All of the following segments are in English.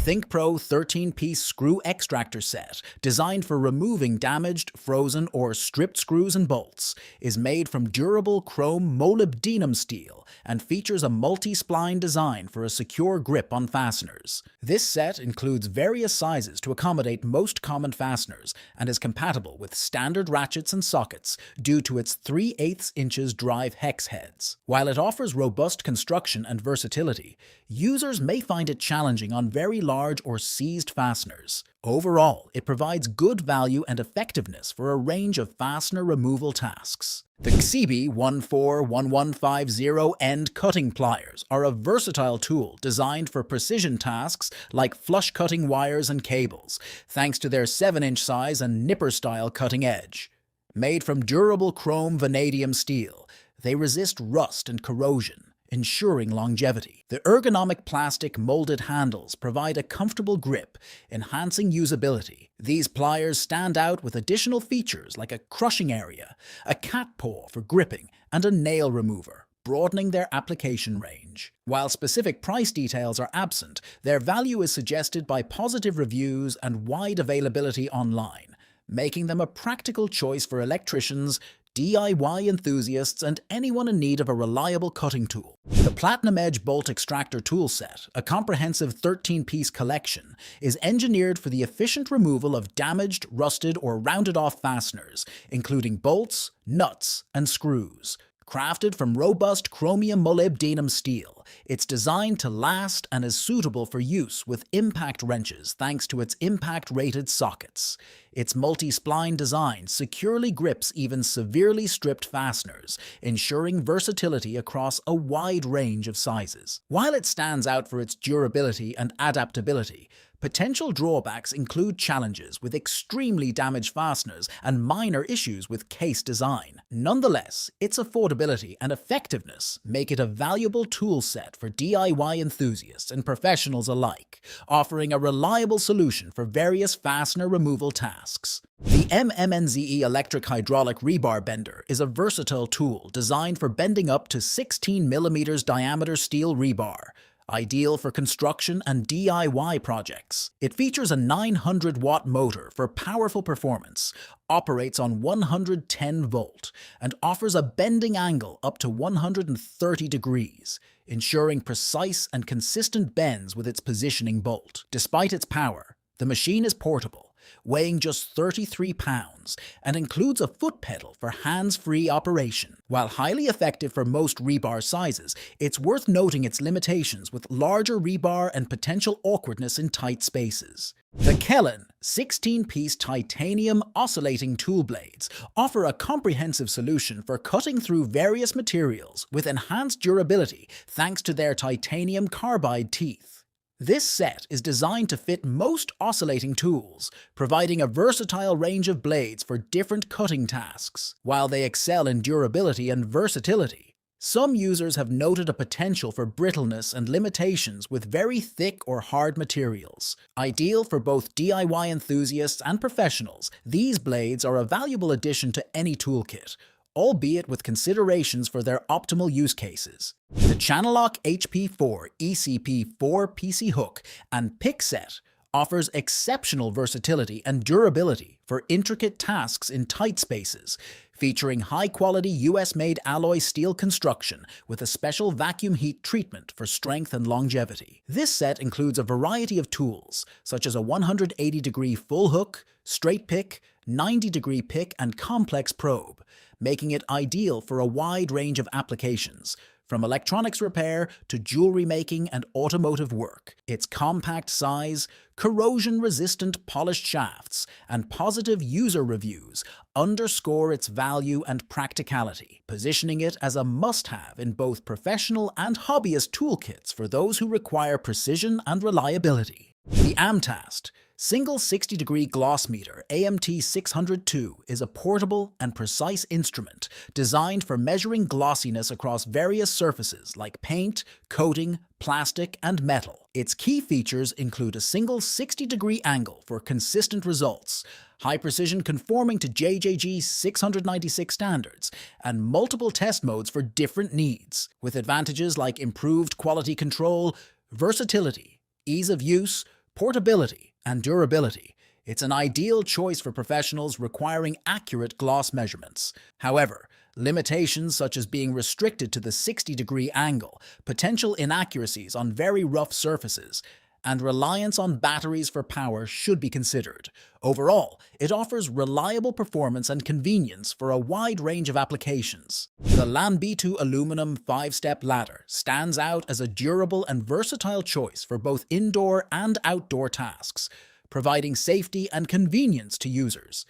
ThinkPro 13-piece screw extractor set, designed for removing damaged, frozen, or stripped screws and bolts, is made from durable chrome molybdenum steel and features a multi-spline design for a secure grip on fasteners. This set includes various sizes to accommodate most common fasteners and is compatible with standard ratchets and sockets due to its 3/8 inches drive hex heads. While it offers robust construction and versatility, users may find it challenging on very large or seized fasteners. Overall, it provides good value and effectiveness for a range of fastener removal tasks. The KSEIBI 141150 end cutting pliers are a versatile tool designed for precision tasks like flush cutting wires and cables, thanks to their 7-inch size and nipper-style cutting edge. Made from durable chrome vanadium steel, they resist rust and corrosion, ensuring longevity. The ergonomic plastic molded handles provide a comfortable grip, enhancing usability. These pliers stand out with additional features like a crushing area, a cat paw for gripping, and a nail remover, broadening their application range. While specific price details are absent, their value is suggested by positive reviews and wide availability online, making them a practical choice for electricians, DIY enthusiasts, and anyone in need of a reliable cutting tool. The PLATINUMEDGE bolt extractor toolset, a comprehensive 13-piece collection, is engineered for the efficient removal of damaged, rusted, or rounded-off fasteners, including bolts, nuts, and screws. Crafted from robust chromium molybdenum steel, it's designed to last and is suitable for use with impact wrenches thanks to its impact-rated sockets. Its multi-spline design securely grips even severely stripped fasteners, ensuring versatility across a wide range of sizes. While it stands out for its durability and adaptability, potential drawbacks include challenges with extremely damaged fasteners and minor issues with case design. Nonetheless, its affordability and effectiveness make it a valuable tool set for DIY enthusiasts and professionals alike, offering a reliable solution for various fastener removal tasks. The MMNZE electric hydraulic rebar bender is a versatile tool designed for bending up to 16 mm diameter steel rebar, ideal for construction and DIY projects. It features a 900-watt motor for powerful performance, operates on 110 volt, and offers a bending angle up to 130 degrees, ensuring precise and consistent bends with its positioning bolt. Despite its power, the machine is portable, weighing just 33 pounds, and includes a foot pedal for hands-free operation. While highly effective for most rebar sizes, it's worth noting its limitations with larger rebar and potential awkwardness in tight spaces. The Kellen 16-piece titanium oscillating tool blades offer a comprehensive solution for cutting through various materials with enhanced durability thanks to their titanium carbide teeth. This set is designed to fit most oscillating tools, providing a versatile range of blades for different cutting tasks. While they excel in durability and versatility, some users have noted a potential for brittleness and limitations with very thick or hard materials. Ideal for both DIY enthusiasts and professionals, these blades are a valuable addition to any toolkit, albeit with considerations for their optimal use cases. The Channellock HP4 ECP4 PC hook and pick set offers exceptional versatility and durability for intricate tasks in tight spaces, featuring high-quality US-made alloy steel construction with a special vacuum heat treatment for strength and longevity. This set includes a variety of tools, such as a 180-degree full hook, straight pick, 90-degree pick, and complex probe, making it ideal for a wide range of applications, from electronics repair to jewelry making and automotive work. Its compact size, corrosion-resistant polished shafts, and positive user reviews underscore its value and practicality, positioning it as a must-have in both professional and hobbyist toolkits for those who require precision and reliability. The AMTAST Single 60-degree gloss meter AMT602 is a portable and precise instrument designed for measuring glossiness across various surfaces like paint, coating, plastic, and metal. Its key features include a single 60-degree angle for consistent results, high precision conforming to JJG 696 standards, and multiple test modes for different needs, with advantages like improved quality control, versatility, ease of use, portability, and durability, it's an ideal choice for professionals requiring accurate gloss measurements. However, limitations such as being restricted to the 60-degree angle, potential inaccuracies on very rough surfaces, and reliance on batteries for power should be considered. Overall, it offers reliable performance and convenience for a wide range of applications. The Lambbeu aluminum 5-step ladder stands out as a durable and versatile choice for both indoor and outdoor tasks, providing safety and convenience to users.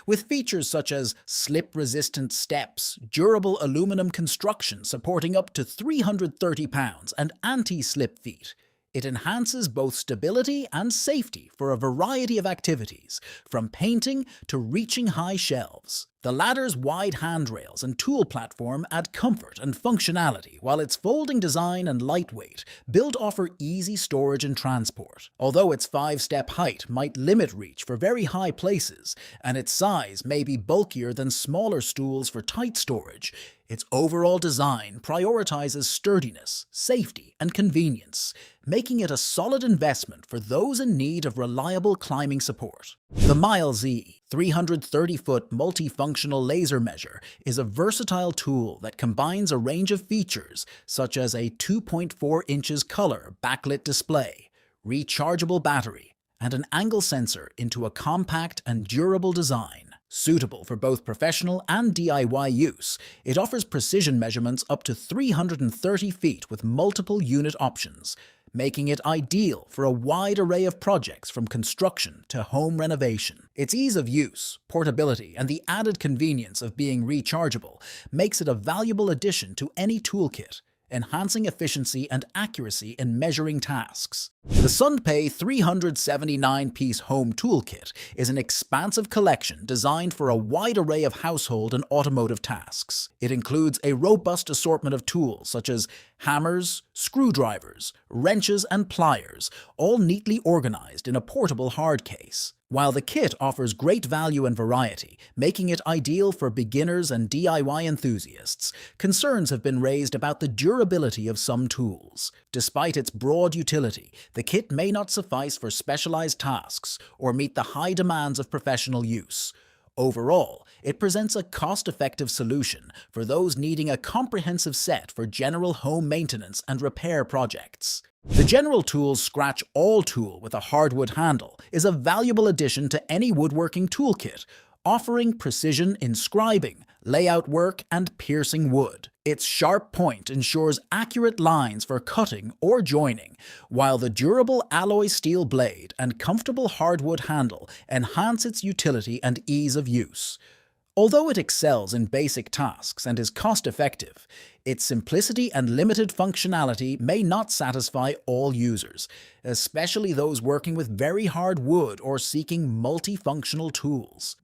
With features such as slip-resistant steps, durable aluminum construction supporting up to 330 pounds, and anti-slip feet, it enhances both stability and safety for a variety of activities, from painting to reaching high shelves. The ladder's wide handrails and tool platform add comfort and functionality, while its folding design and lightweight build offer easy storage and transport. Although its 5-step height might limit reach for very high places, and its size may be bulkier than smaller stools for tight storage, its overall design prioritizes sturdiness, safety, and convenience, making it a solid investment for those in need of reliable climbing support. The MileZ 330-foot multifunctional laser measure is a versatile tool that combines a range of features such as a 2.4 inches color backlit display, rechargeable battery, and an angle sensor into a compact and durable design. Suitable for both professional and DIY use, it offers precision measurements up to 330 feet with multiple unit options, making it ideal for a wide array of projects from construction to home renovation. Its ease of use, portability, and the added convenience of being rechargeable makes it a valuable addition to any toolkit, enhancing efficiency and accuracy in measuring tasks. The Sunpe 379-piece home toolkit is an expansive collection designed for a wide array of household and automotive tasks. It includes a robust assortment of tools such as hammers, screwdrivers, wrenches, and pliers, all neatly organized in a portable hard case. While the kit offers great value and variety, making it ideal for beginners and DIY enthusiasts, concerns have been raised about the durability of some tools. Despite its broad utility, the kit may not suffice for specialized tasks or meet the high demands of professional use. Overall, it presents a cost-effective solution for those needing a comprehensive set for general home maintenance and repair projects. The General Tools Scratch All tool with a hardwood handle is a valuable addition to any woodworking toolkit, offering precision in scribing, layout work, and piercing wood. Its sharp point ensures accurate lines for cutting or joining, while the durable alloy steel blade and comfortable hardwood handle enhance its utility and ease of use. Although it excels in basic tasks and is cost-effective, its simplicity and limited functionality may not satisfy all users, especially those working with very hard wood or seeking multifunctional tools.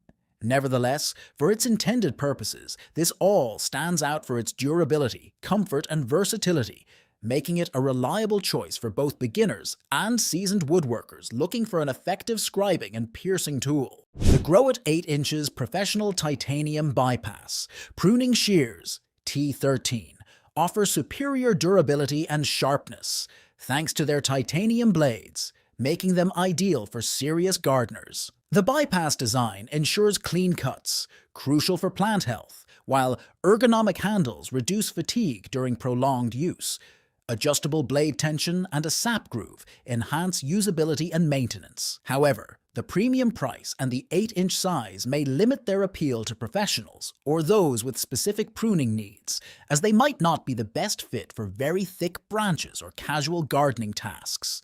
Nevertheless, for its intended purposes, this all stands out for its durability, comfort, and versatility, making it a reliable choice for both beginners and seasoned woodworkers looking for an effective scribing and piercing tool. The Growit 8 inches Professional Titanium Bypass Pruning Shears T13 offer superior durability and sharpness, thanks to their titanium blades, making them ideal for serious gardeners. The bypass design ensures clean cuts, crucial for plant health, while ergonomic handles reduce fatigue during prolonged use. Adjustable blade tension and a sap groove enhance usability and maintenance. However, the premium price and the 8-inch size may limit their appeal to professionals or those with specific pruning needs, as they might not be the best fit for very thick branches or casual gardening tasks.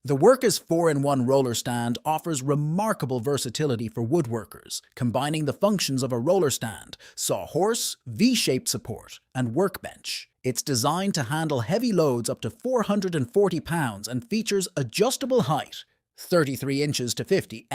The Workus 4-in-1 roller stand offers remarkable versatility for woodworkers, combining the functions of a roller stand, sawhorse, V-shaped support, and workbench. It's designed to handle heavy loads up to 440 pounds and features adjustable height, 33 inches to 50,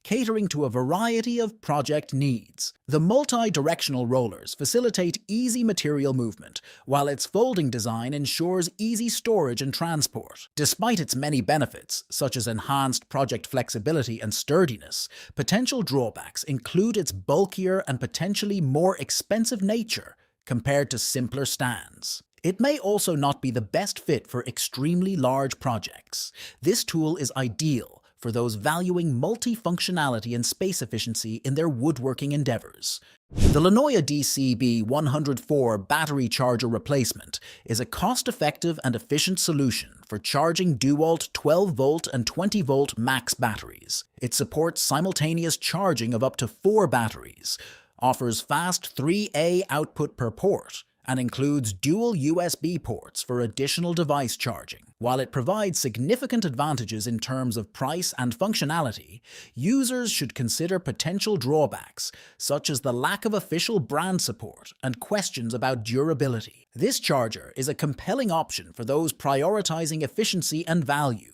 catering to a variety of project needs. The multi-directional rollers facilitate easy material movement, while its folding design ensures easy storage and transport. Despite its many benefits, such as enhanced project flexibility and sturdiness, potential drawbacks include its bulkier and potentially more expensive nature compared to simpler stands. It may also not be the best fit for extremely large projects. This tool is ideal for those valuing multifunctionality and space efficiency in their woodworking endeavors. The Lenoya DCB104 battery charger replacement is a cost-effective and efficient solution for charging DeWalt 12-volt and 20-volt max batteries. It supports simultaneous charging of up to 4 batteries, offers fast 3A output per port, and includes dual USB ports for additional device charging. While it provides significant advantages in terms of price and functionality, users should consider potential drawbacks, such as the lack of official brand support and questions about durability. This charger is a compelling option for those prioritizing efficiency and value,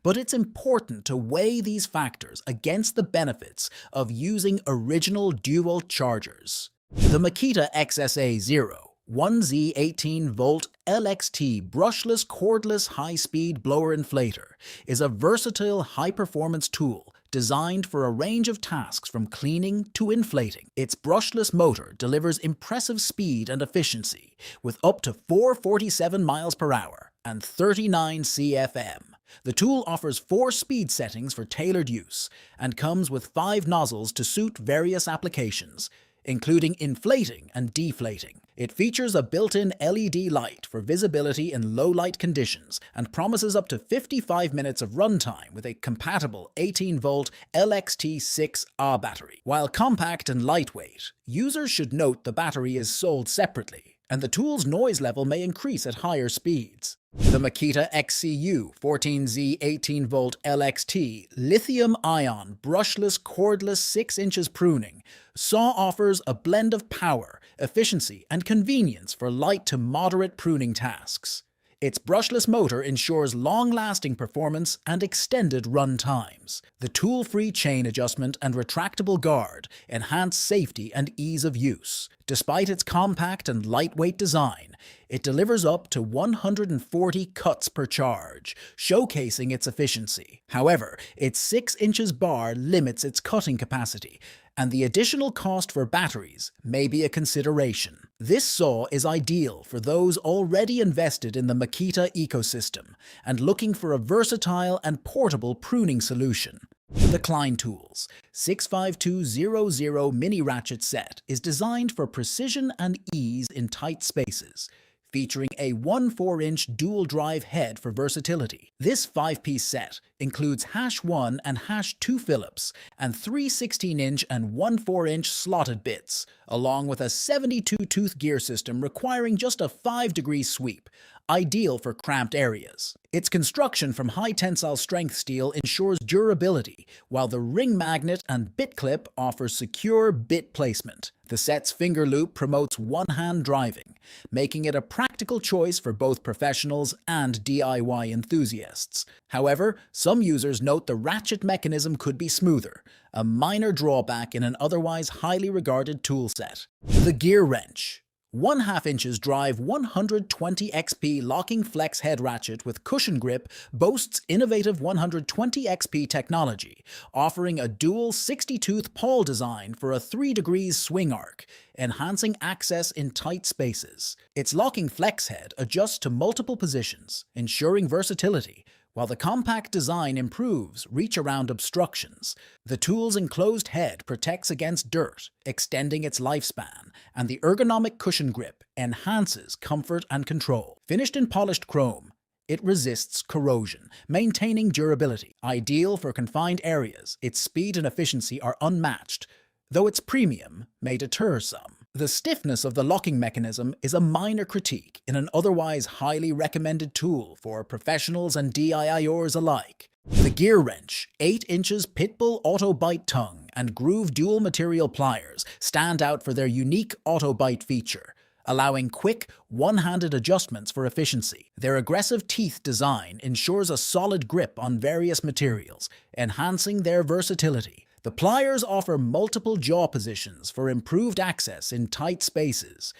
but it's important to weigh these factors against the benefits of using original DeWalt chargers. The Makita XSA0 1Z 18-volt LXT brushless cordless high-speed blower inflator is a versatile high-performance tool designed for a range of tasks from cleaning to inflating. Its brushless motor delivers impressive speed and efficiency with up to 447 miles per hour and 39 CFM. The tool offers 4 speed settings for tailored use and comes with 5 nozzles to suit various applications, including inflating and deflating. It features a built-in LED light for visibility in low-light conditions and promises up to 55 minutes of runtime with a compatible 18-volt LXT6A battery. While compact and lightweight, users should note the battery is sold separately, and the tool's noise level may increase at higher speeds. The Makita XCU 14Z 18-volt LXT lithium-ion brushless cordless 6 inches pruning saw offers a blend of power, efficiency, and convenience for light to moderate pruning tasks. Its brushless motor ensures long-lasting performance and extended run times. The tool-free chain adjustment and retractable guard enhance safety and ease of use. Despite its compact and lightweight design, it delivers up to 140 cuts per charge, showcasing its efficiency. However, its 6 inches bar limits its cutting capacity, and the additional cost for batteries may be a consideration. This saw is ideal for those already invested in the Makita ecosystem and looking for a versatile and portable pruning solution. The Klein Tools 65200 mini ratchet set is designed for precision and ease in tight spaces, featuring a 1/4-inch dual-drive head for versatility. This 5-piece set includes #1 and #2 Phillips and 3 16-inch and 1/4-inch slotted bits, along with a 72-tooth gear system requiring just a 5-degree sweep, ideal for cramped areas. Its construction from high-tensile strength steel ensures durability, while the ring magnet and bit clip offers secure bit placement. The set's finger loop promotes one-hand driving, making it a practical choice for both professionals and DIY enthusiasts. However, some users note the ratchet mechanism could be smoother, a minor drawback in an otherwise highly regarded tool set. The Gear Wrench 1/2 inches drive 120 XP locking flex head ratchet with cushion grip boasts innovative 120 XP technology, offering a dual 60-tooth pawl design for a 3 degrees swing arc, enhancing access in tight spaces. Its locking flex head adjusts to multiple positions, ensuring versatility, while the compact design improves reach around obstructions. The tool's enclosed head protects against dirt, extending its lifespan, and the ergonomic cushion grip enhances comfort and control. Finished in polished chrome, it resists corrosion, maintaining durability. Ideal for confined areas, its speed and efficiency are unmatched, though its premium may deter some. The stiffness of the locking mechanism is a minor critique in an otherwise highly recommended tool for professionals and DIYers alike. The Gear Wrench 8 inches Pitbull auto bite tongue and groove dual material pliers stand out for their unique auto bite feature, allowing quick, one-handed adjustments for efficiency. Their aggressive teeth design ensures a solid grip on various materials, enhancing their versatility. The pliers offer multiple jaw positions for improved access in tight spaces,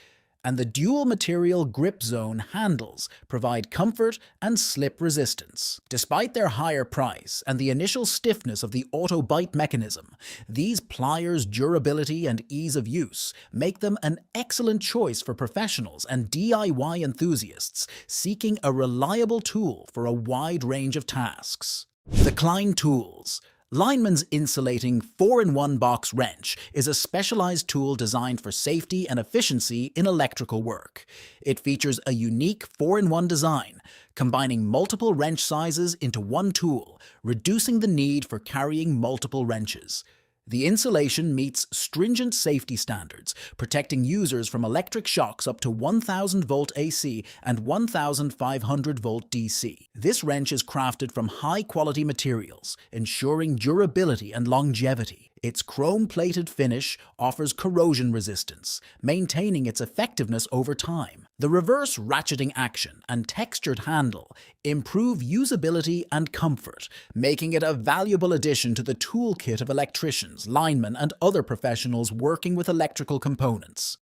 and the dual-material grip zone handles provide comfort and slip resistance. Despite their higher price and the initial stiffness of the auto-bite mechanism, these pliers' durability and ease of use make them an excellent choice for professionals and DIY enthusiasts seeking a reliable tool for a wide range of tasks. The Klein tools. Lineman's insulating 4-in-1 box wrench is a specialized tool designed for safety and efficiency in electrical work. It features a unique 4-in-1 design, combining multiple wrench sizes into one tool, reducing the need for carrying multiple wrenches. The insulation meets stringent safety standards, protecting users from electric shocks up to 1000-volt AC and 1500-volt DC. This wrench is crafted from high-quality materials, ensuring durability and longevity. Its chrome-plated finish offers corrosion resistance, maintaining its effectiveness over time. The reverse ratcheting action and textured handle improve usability and comfort, making it a valuable addition to the toolkit of electricians, linemen, and other professionals working with electrical components.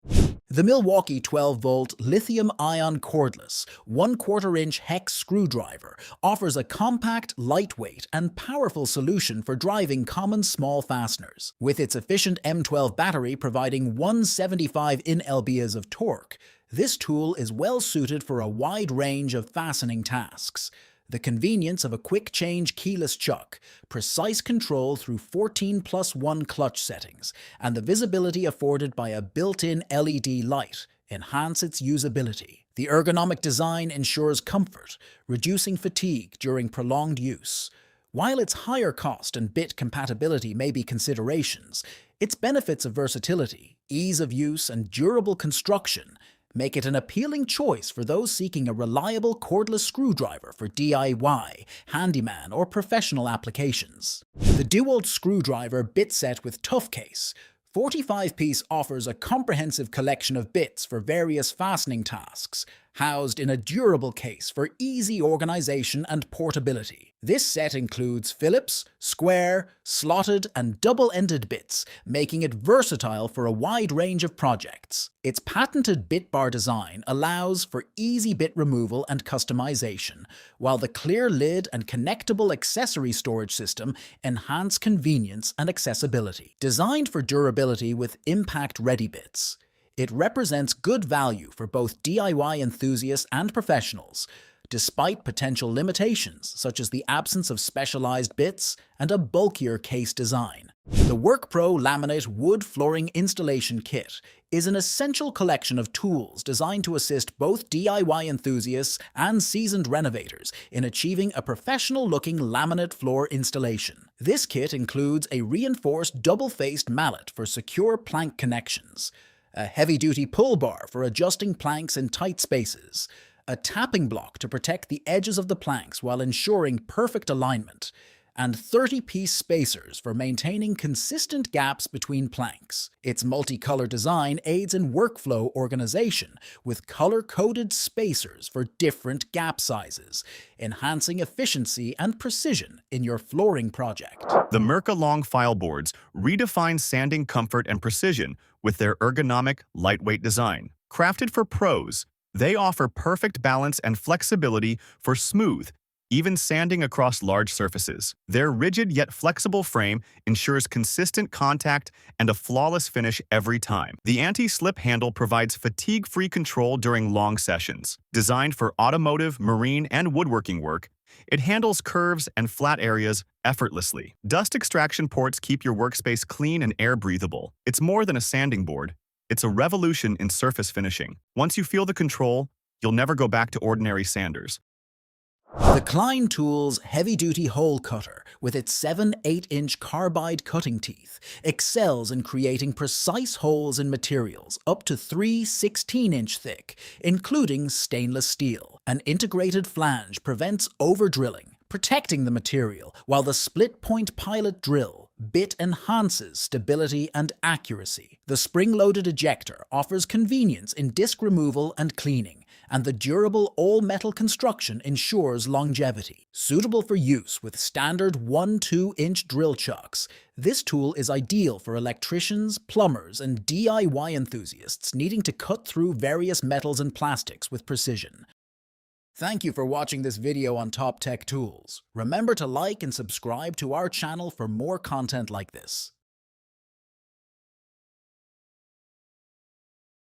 The Milwaukee 12-volt lithium-ion cordless 1/4-inch hex screwdriver offers a compact, lightweight, and powerful solution for driving common small fasteners. With its efficient M12 battery providing 175 Nm of torque, this tool is well suited for a wide range of fastening tasks. The convenience of a quick-change keyless chuck, precise control through 14+1 clutch settings, and the visibility afforded by a built-in LED light enhance its usability. The ergonomic design ensures comfort, reducing fatigue during prolonged use. While its higher cost and bit compatibility may be considerations, its benefits of versatility, ease of use, and durable construction make it an appealing choice for those seeking a reliable cordless screwdriver for DIY, handyman, or professional applications. The DeWalt screwdriver bit set with tough case 45-piece offers a comprehensive collection of bits for various fastening tasks, housed in a durable case for easy organization and portability. This set includes Phillips, square, slotted, and double-ended bits, making it versatile for a wide range of projects. Its patented bit bar design allows for easy bit removal and customization, while the clear lid and connectable accessory storage system enhance convenience and accessibility. Designed for durability with impact-ready bits, it represents good value for both DIY enthusiasts and professionals, despite potential limitations such as the absence of specialized bits and a bulkier case design. The WorkPro Laminate Wood Flooring Installation Kit is an essential collection of tools designed to assist both DIY enthusiasts and seasoned renovators in achieving a professional-looking laminate floor installation. This kit includes a reinforced double-faced mallet for secure plank connections, a heavy-duty pull bar for adjusting planks in tight spaces, a tapping block to protect the edges of the planks while ensuring perfect alignment, and 30-piece spacers for maintaining consistent gaps between planks. Its multicolor design aids in workflow organization with color-coded spacers for different gap sizes, enhancing efficiency and precision in your flooring project. The Murkaong file boards redefine sanding comfort and precision with their ergonomic, lightweight design. Crafted for pros, they offer perfect balance and flexibility for smooth, even sanding across large surfaces. Their rigid yet flexible frame ensures consistent contact and a flawless finish every time. The anti-slip handle provides fatigue-free control during long sessions. Designed for automotive, marine, and woodworking work, it handles curves and flat areas effortlessly. Dust extraction ports keep your workspace clean and air-breathable. It's more than a sanding board. It's a revolution in surface finishing. Once you feel the control, you'll never go back to ordinary sanders. The Klein Tools heavy-duty hole cutter, with its 7 8-inch carbide cutting teeth, excels in creating precise holes in materials up to 3 16-inch thick, including stainless steel. An integrated flange prevents over-drilling, protecting the material, while the split-point pilot drill bit enhances stability and accuracy. The spring-loaded ejector offers convenience in disc removal and cleaning, and the durable all-metal construction ensures longevity. Suitable for use with standard 1-2-inch drill chucks, this tool is ideal for electricians, plumbers, and DIY enthusiasts needing to cut through various metals and plastics with precision. Thank you for watching this video on Top Tech Tools. Remember to like and subscribe to our channel for more content like this.